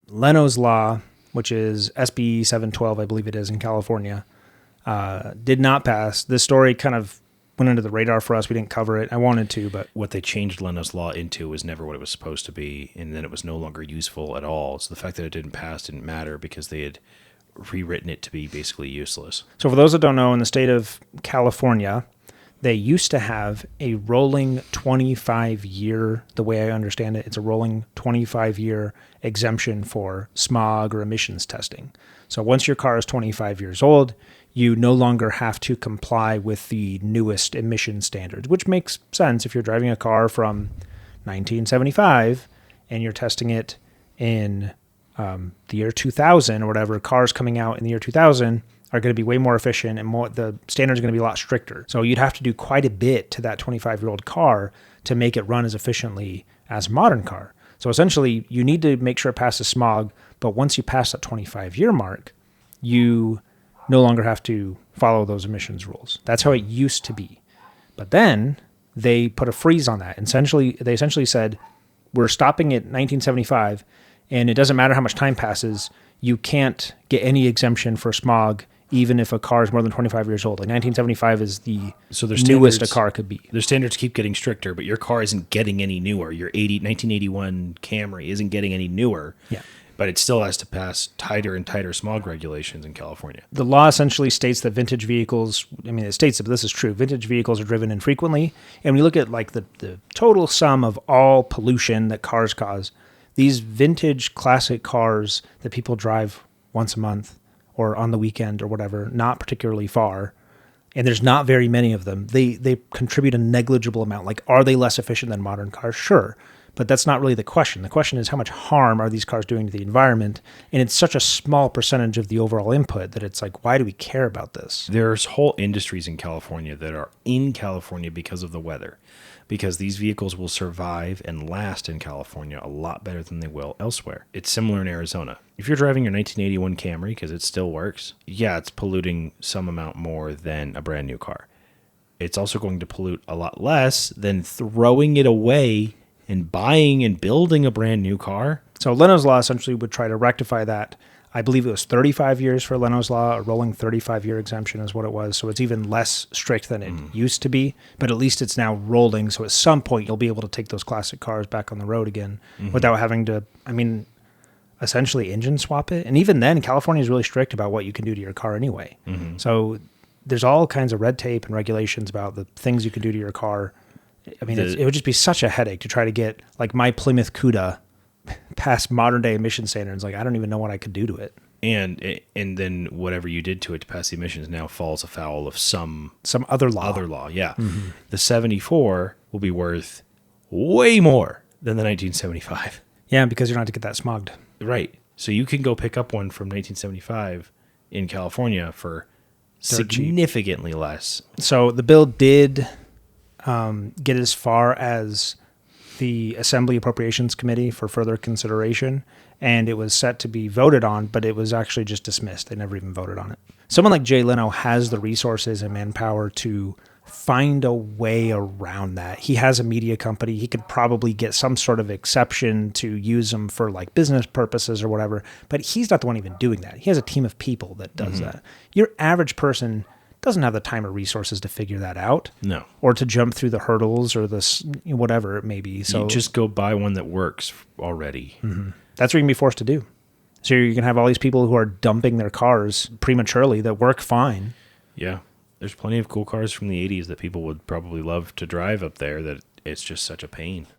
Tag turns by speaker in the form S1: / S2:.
S1: Leno's law, which is SB 712, I believe it is in California, did not pass. This story kind of went under the radar for us. We didn't cover it. I wanted to, but
S2: what they changed Leno's law into was never what it was supposed to be, and then it was no longer useful at all. So the fact that it didn't pass didn't matter because they had rewritten it to be basically useless.
S1: So for those that don't know, in the state of California, they used to have a rolling 25-year, the way I understand it, it's a rolling 25-year exemption for smog or emissions testing. So once your car is 25 years old, you no longer have to comply with the newest emission standards, which makes sense if you're driving a car from 1975 and you're testing it in the year 2000 or whatever. Cars coming out in the year 2000 are going to be way more efficient and the standards are going to be a lot stricter. So you'd have to do quite a bit to that 25-year-old car to make it run as efficiently as a modern car. So essentially, you need to make sure it passes smog, but once you pass that 25-year mark, you no longer have to follow those emissions rules. That's how it used to be. But then they put a freeze on that. They essentially said, we're stopping at 1975, and it doesn't matter how much time passes, you can't get any exemption for smog even if a car is more than 25 years old. Like 1975 is the newest a car could be.
S2: Their standards keep getting stricter, but your car isn't getting any newer. Your 1981 Camry isn't getting any newer.
S1: Yeah.
S2: But it still has to pass tighter and tighter smog regulations in California.
S1: The law essentially states that vintage vehicles, it states it, but this is true, vintage vehicles are driven infrequently. And when you look at like the total sum of all pollution that cars cause, these vintage classic cars that people drive once a month or on the weekend or whatever, not particularly far, and there's not very many of them, they contribute a negligible amount. Like, are they less efficient than modern cars? Sure. But that's not really the question. The question is, how much harm are these cars doing to the environment? And it's such a small percentage of the overall input that it's like, why do we care about this?
S2: There's whole industries in California that are in California because of the weather, because these vehicles will survive and last in California a lot better than they will elsewhere. It's similar in Arizona. If you're driving your 1981 Camry, because it still works, yeah, it's polluting some amount more than a brand new car. It's also going to pollute a lot less than throwing it away and buying and building a brand new car.
S1: So Leno's law essentially would try to rectify that. I believe it was 35 years for Leno's law. A rolling 35-year exemption is what it was. So it's even less strict than it used to be. But at least it's now rolling. So at some point, you'll be able to take those classic cars back on the road again without having to, essentially engine swap it. And even then, California is really strict about what you can do to your car anyway. So there's all kinds of red tape and regulations about the things you can do to your car. It would just be such a headache to try to get like my Plymouth Cuda past modern day emission standards. Like, I don't even know what I could do to it.
S2: And then whatever you did to it to pass the emissions now falls afoul of some
S1: other law.
S2: Yeah. The 74 will be worth way more than the 1975.
S1: Yeah, because you're not to get that smogged.
S2: Right. So you can go pick up one from 1975 in California for significantly less.
S1: So the bill did get as far as the Assembly Appropriations Committee for further consideration, and it was set to be voted on, but it was actually just dismissed. They never even voted on it. Someone like Jay Leno has the resources and manpower to find a way around that. He has a media company. He could probably get some sort of exception to use them for like business purposes or whatever, but he's not the one even doing that. He has a team of people that does that. Your average person doesn't have the time or resources to figure that out.
S2: No.
S1: Or to jump through the hurdles or this, whatever it may be. So
S2: you just go buy one that works already.
S1: That's what you're going to be forced to do. So you can have all these people who are dumping their cars prematurely that work fine.
S2: Yeah. There's plenty of cool cars from the 80s that people would probably love to drive up there that it's just such a pain.